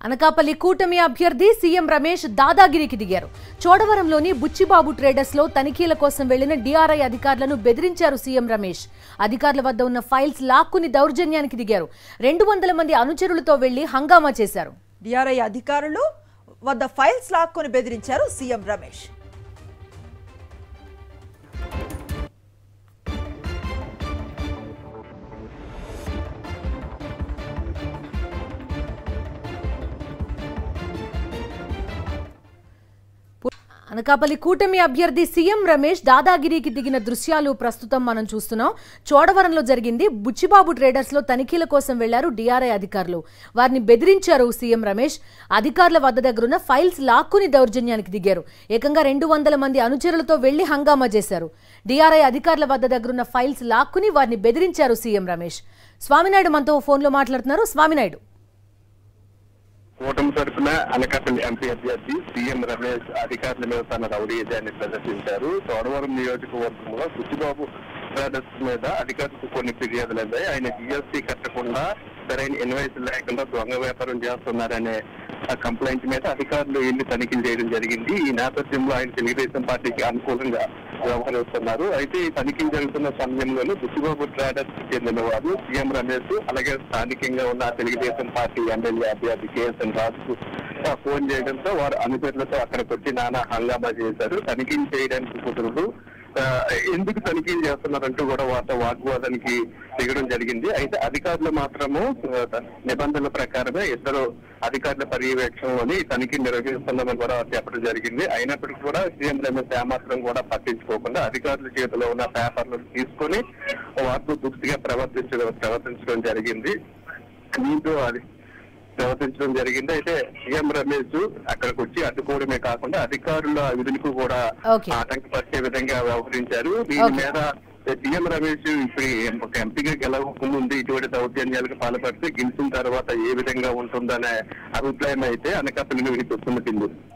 అనకాపల్లి కూటమి అభ్యర్థి సీఎం రమేష్ దాదాగిరికి దిగారు. చోడవరంలోని బుచ్చిబాబు ట్రేడర్స్ లో తనిఖీల కోసం వెళ్లిన డీఆర్ఐ అధికారులను బెదిరించారు సీఎం రమేష్. అధికారుల వద్ద ఉన్న ఫైల్స్ లాక్కుని దౌర్జన్యానికి దిగారు. 200 మంది అనుచరులతో వెళ్లి హంగామా చేశారు. డీఆర్ఐ అధికారులు వద్ద ఫైల్స్ లాక్కుని బెదిరించారు సీఎం రమేష్. అనకాపల్లి కూటమి అభ్యర్థి సీఎం రమేష్ దాదాగిరికి దిగిన దృశ్యాలు ప్రస్తుతం మనం చూస్తున్నాం. చోడవరంలో జరిగింది. బుచ్చిబాబు ట్రేడర్స్ లో తనిఖీల కోసం వెళ్లారు డీఆర్ఐ అధికారులు. వారిని బెదిరించారు సీఎం రమేష్. అధికారుల వద్ద దగ్గరున్న ఫైల్స్ లాక్కుని దౌర్జన్యానికి దిగారు. ఏకంగా 200 మంది అనుచరులతో వెళ్లి హంగామా చేశారు. డీఆర్ఐ అధికారుల వద్ద దగ్గరున్న ఫైల్స్ లాక్కుని వారిని బెదిరించారు సీఎం రమేష్. స్వామినాయుడు మనతో ఫోన్ లో మాట్లాడుతున్నారు. స్వామినాయుడు, కూటమి తరఫున అనకాపల్లి ఎంపీ అభ్యర్థి సీఎం రమేష్ అధికారుల మీద తన రౌడీజాన్ని ప్రదర్శించారు. చోడవరం నియోజకవర్గంలో బుచ్చిబాబు ట్రేడర్స్ మీద అధికారులకు కొన్ని ఫిర్యాదులు అందాయి. ఆయన జిఎస్టీ కట్టకుండా సరైన ఇన్వాయిస్ లేకుండా దొంగ వ్యాపారం చేస్తున్నారనే కంప్లైంట్ మీద అధికారులు వెళ్లి తనిఖీలు చేయడం జరిగింది. ఈ నేపథ్యంలో ఆయన తెలుగుదేశం పార్టీకి అనుకూలంగా వ్యవహరిస్తున్నారు. అయితే ఈ తనిఖీలు జరుగుతున్న సమయంలోనే బుచ్చిబాబు ట్రేడర్స్ చెందిన వారు సీఎం రమేష్ అలాగే స్థానికంగా ఉన్న తెలుగుదేశం పార్టీ ఎమ్మెల్యే అభ్యర్థి కేఎస్ఎన్ రాజుకు ఫోన్ చేయడంతో వారు అనుచరులతో అక్కడికి వచ్చి నానా హంగామా చేశారు. తనిఖీలు చేయడానికి కుదురుడు ఎందుకు తనిఖీలు చేస్తున్నారంటూ కూడా వారితో వాగ్వాదానికి దిగడం జరిగింది. అయితే అధికారులు మాత్రము నిబంధనల ప్రకారమే ఇద్దరు అధికారుల పర్యవేక్షణలోని తనిఖీ నిర్వహిస్తున్నామని కూడా చెప్పడం జరిగింది. అయినప్పటికీ కూడా సీఎం రమేష్ ఏమాత్రం కూడా పట్టించుకోకుండా అధికారుల చేతిలో ఉన్న పేపర్లను తీసుకొని వారితో దుస్థితిగా ప్రవర్తించడం జరిగింది. దీంతో అయితే సీఎం రమేష్ అక్కడికి వచ్చి అడ్డుకోవడమే కాకుండా అధికారుల విధులకు కూడా ఆటంకపరిచే విధంగా వ్యవహరించారు. దీని మీద సీఎం రమేష్ ఇప్పుడు ఎంపీగా గెలవకముందు ఇటువంటి దౌర్జన్యాలకు పాల్పడితే గెలిచిన తర్వాత ఏ విధంగా ఉంటుందనే అభిప్రాయం అయితే అనకాపల్లి నుంచి వస్తున్నట్టుంది.